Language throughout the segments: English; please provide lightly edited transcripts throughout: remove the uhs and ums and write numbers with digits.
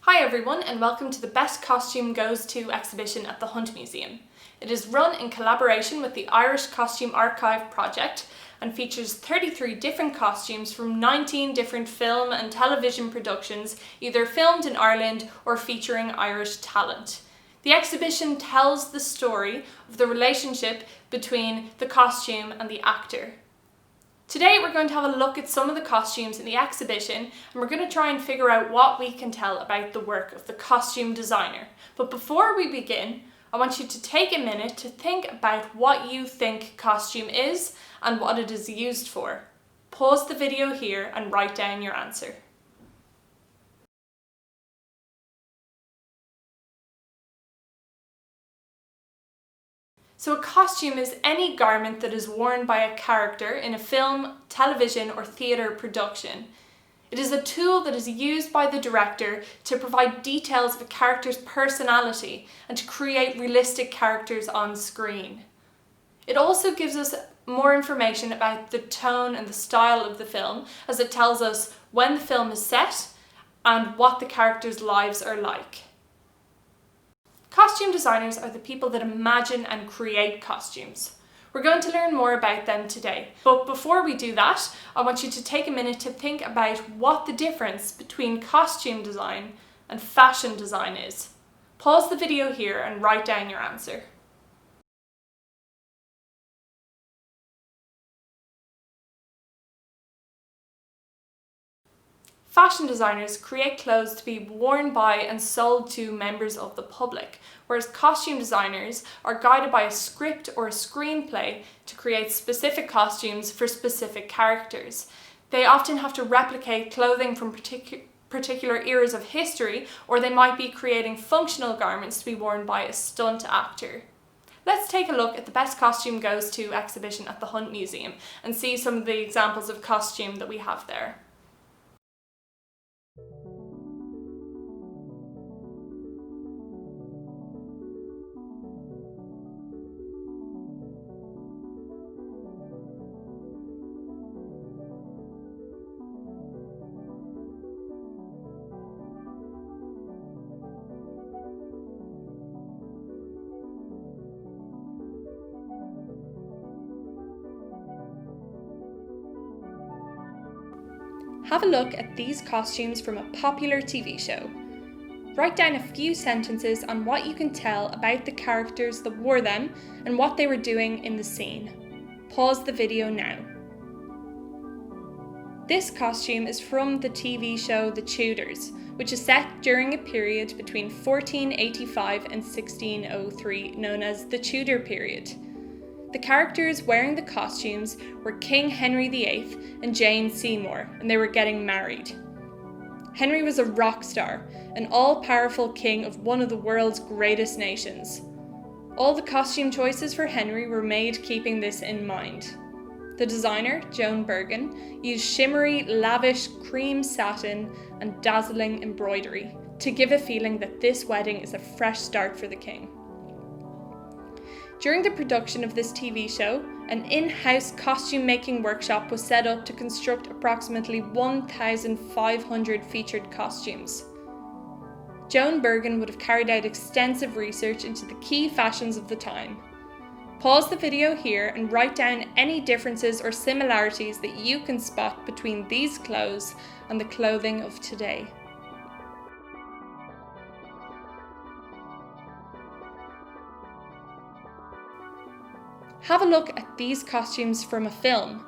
Hi everyone and welcome to the Best Costume Goes To exhibition at the Hunt Museum. It is run in collaboration with the Irish Costume Archive project and features 33 different costumes from 19 different film and television productions, either filmed in Ireland or featuring Irish talent. The exhibition tells the story of the relationship between the costume and the actor. Today we're going to have a look at some of the costumes in the exhibition and we're going to try and figure out what we can tell about the work of the costume designer. But before we begin, I want you to take a minute to think about what you think costume is and what it is used for. Pause the video here and write down your answer. So a costume is any garment that is worn by a character in a film, television or theatre production. It is a tool that is used by the director to provide details of a character's personality and to create realistic characters on screen. It also gives us more information about the tone and the style of the film, as it tells us when the film is set and what the characters' lives are like. Costume designers are the people that imagine and create costumes. We're going to learn more about them today. But before we do that, I want you to take a minute to think about what the difference between costume design and fashion design is. Pause the video here and write down your answer. Fashion designers create clothes to be worn by and sold to members of the public, whereas costume designers are guided by a script or a screenplay to create specific costumes for specific characters. They often have to replicate clothing from particular eras of history, or they might be creating functional garments to be worn by a stunt actor. Let's take a look at the Best Costume Goes To exhibition at the Hunt Museum and see some of the examples of costume that we have there. Have a look at these costumes from a popular TV show. Write down a few sentences on what you can tell about the characters that wore them and what they were doing in the scene. Pause the video now. This costume is from the TV show The Tudors, which is set during a period between 1485 and 1603 known as the Tudor period. The characters wearing the costumes were King Henry VIII and Jane Seymour, and they were getting married. Henry was a rock star, an all-powerful king of one of the world's greatest nations. All the costume choices for Henry were made keeping this in mind. The designer, Joan Bergen, used shimmery, lavish cream satin and dazzling embroidery to give a feeling that this wedding is a fresh start for the king. During the production of this TV show, an in-house costume-making workshop was set up to construct approximately 1,500 featured costumes. Joan Bergen would have carried out extensive research into the key fashions of the time. Pause the video here and write down any differences or similarities that you can spot between these clothes and the clothing of today. Have a look at these costumes from a film.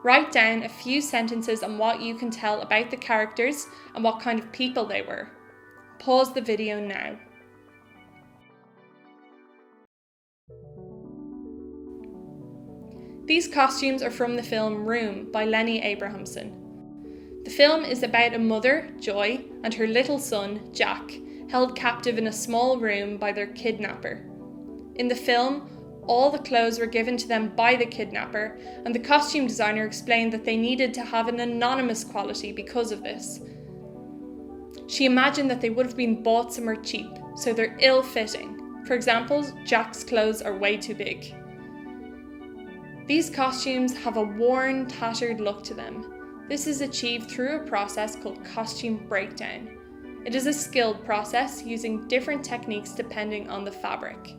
Write down a few sentences on what you can tell about the characters and what kind of people they were. Pause the video now. These costumes are from the film Room by Lenny Abrahamson. The film is about a mother, Joy, and her little son, Jack, held captive in a small room by their kidnapper. In the film, all the clothes were given to them by the kidnapper, and the costume designer explained that they needed to have an anonymous quality because of this. She imagined that they would have been bought somewhere cheap, so they're ill-fitting. For example, Jack's clothes are way too big. These costumes have a worn, tattered look to them. This is achieved through a process called costume breakdown. It is a skilled process using different techniques depending on the fabric.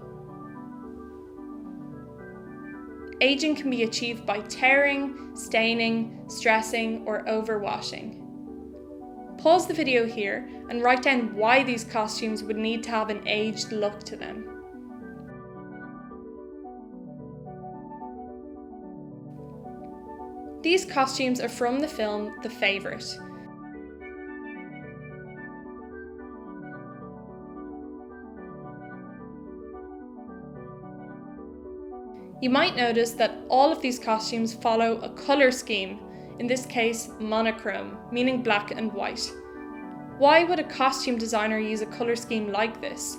Aging can be achieved by tearing, staining, stressing, or overwashing. Pause the video here and write down why these costumes would need to have an aged look to them. These costumes are from the film The Favourite. You might notice that all of these costumes follow a colour scheme, in this case monochrome, meaning black and white. Why would a costume designer use a colour scheme like this?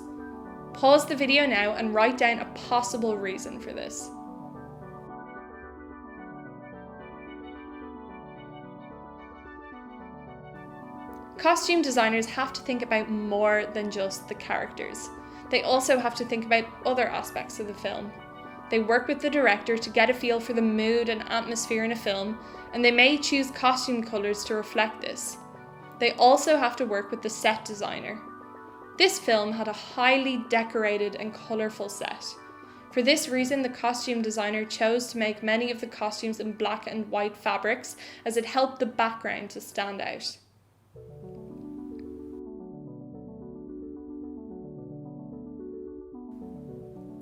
Pause the video now and write down a possible reason for this. Costume designers have to think about more than just the characters. They also have to think about other aspects of the film. They work with the director to get a feel for the mood and atmosphere in a film, and they may choose costume colours to reflect this. They also have to work with the set designer. This film had a highly decorated and colourful set. For this reason, the costume designer chose to make many of the costumes in black and white fabrics, as it helped the background to stand out.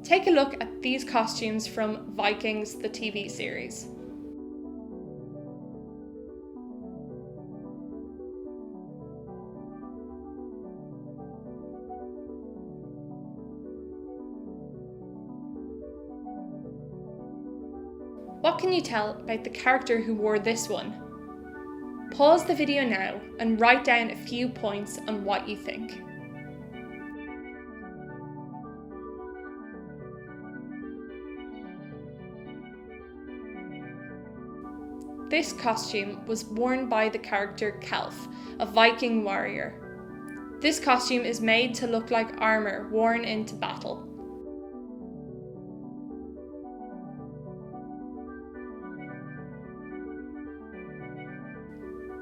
Take a look at these costumes from Vikings, the TV series. What can you tell about the character who wore this one? Pause the video now and write down a few points on what you think. This costume was worn by the character Kalf, a Viking warrior. This costume is made to look like armour worn into battle.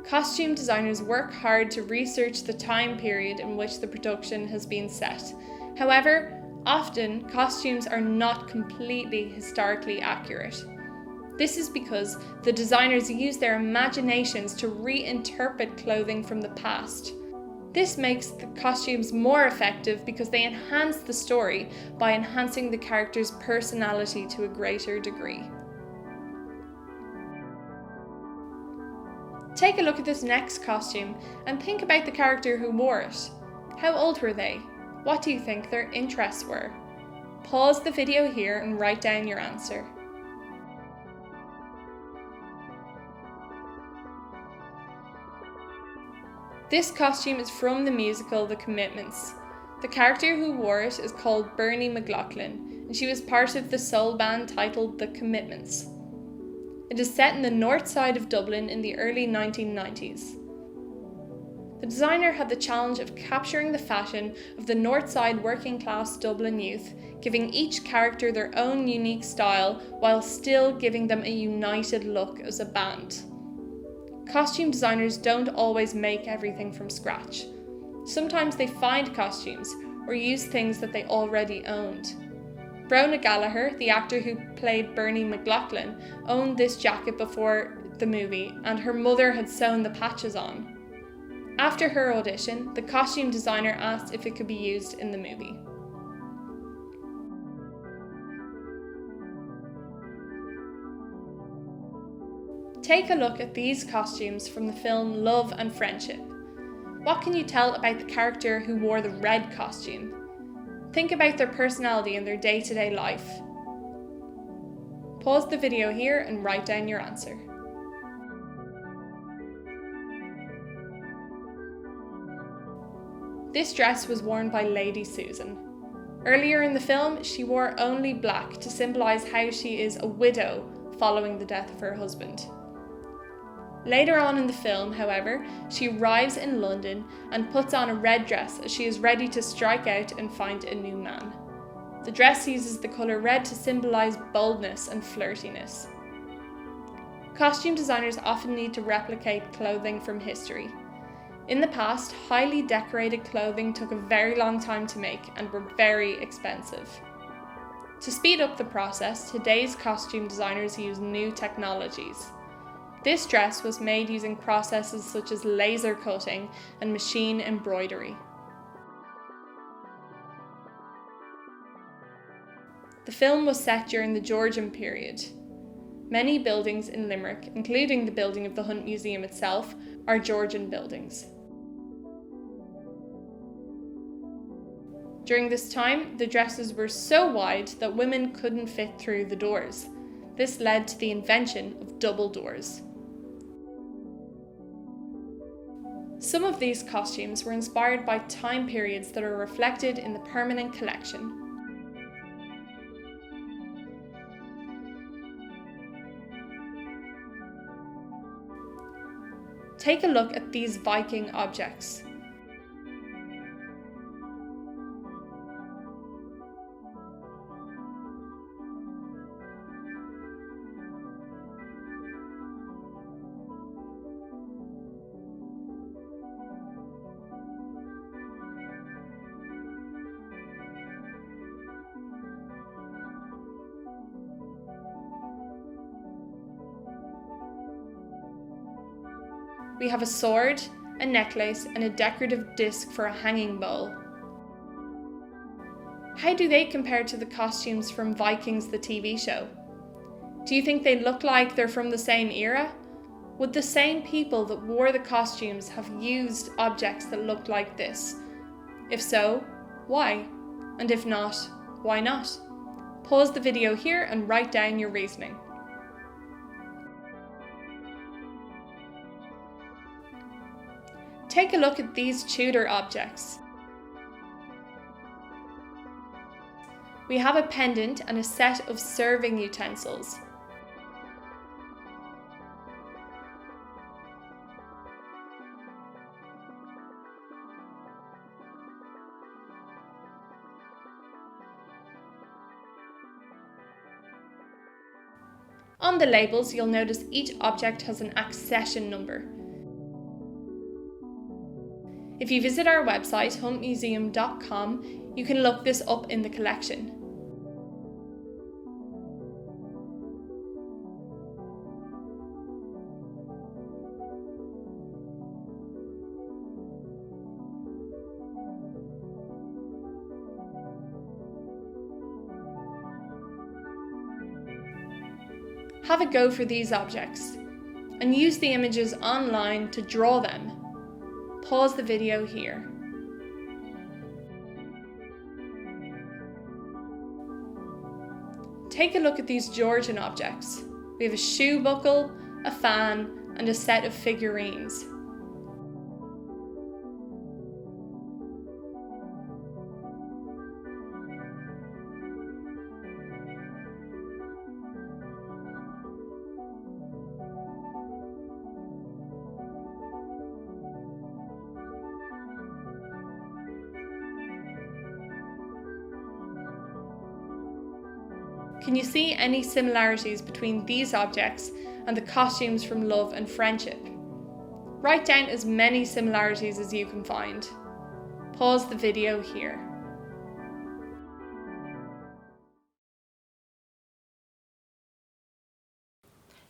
Costume designers work hard to research the time period in which the production has been set. However, often costumes are not completely historically accurate. This is because the designers use their imaginations to reinterpret clothing from the past. This makes the costumes more effective because they enhance the story by enhancing the character's personality to a greater degree. Take a look at this next costume and think about the character who wore it. How old were they? What do you think their interests were? Pause the video here and write down your answer. This costume is from the musical The Commitments. The character who wore it is called Bernie McLaughlin, and she was part of the soul band titled The Commitments. It is set in the north side of Dublin in the early 1990s. The designer had the challenge of capturing the fashion of the north side working class Dublin youth, giving each character their own unique style while still giving them a united look as a band. Costume designers don't always make everything from scratch. Sometimes they find costumes or use things that they already owned. Brona Gallagher, the actor who played Bernie McLaughlin, owned this jacket before the movie, and her mother had sewn the patches on. After her audition, the costume designer asked if it could be used in the movie. Take a look at these costumes from the film Love and Friendship. What can you tell about the character who wore the red costume? Think about their personality and their day-to-day life. Pause the video here and write down your answer. This dress was worn by Lady Susan. Earlier in the film, she wore only black to symbolise how she is a widow following the death of her husband. Later on in the film, however, she arrives in London and puts on a red dress as she is ready to strike out and find a new man. The dress uses the colour red to symbolise boldness and flirtiness. Costume designers often need to replicate clothing from history. In the past, highly decorated clothing took a very long time to make and were very expensive. To speed up the process, today's costume designers use new technologies. This dress was made using processes such as laser cutting and machine embroidery. The film was set during the Georgian period. Many buildings in Limerick, including the building of the Hunt Museum itself, are Georgian buildings. During this time, the dresses were so wide that women couldn't fit through the doors. This led to the invention of double doors. Some of these costumes were inspired by time periods that are reflected in the permanent collection. Take a look at these Viking objects. We have a sword, a necklace, and a decorative disc for a hanging bowl. How do they compare to the costumes from Vikings the TV show? Do you think they look like they're from the same era? Would the same people that wore the costumes have used objects that looked like this? If so, why? And if not, why not? Pause the video here and write down your reasoning. Take a look at these Tudor objects. We have a pendant and a set of serving utensils. On the labels, you'll notice each object has an accession number. If you visit our website, huntmuseum.com, you can look this up in the collection. Have a go for these objects, and use the images online to draw them. Pause the video here. Take a look at these Georgian objects. We have a shoe buckle, a fan, and a set of figurines. Can you see any similarities between these objects and the costumes from Love and Friendship? Write down as many similarities as you can find. Pause the video here.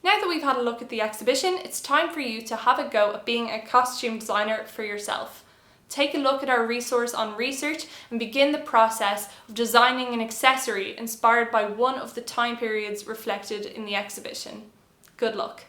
Now that we've had a look at the exhibition, it's time for you to have a go at being a costume designer for yourself. Take a look at our resource on research and begin the process of designing an accessory inspired by one of the time periods reflected in the exhibition. Good luck.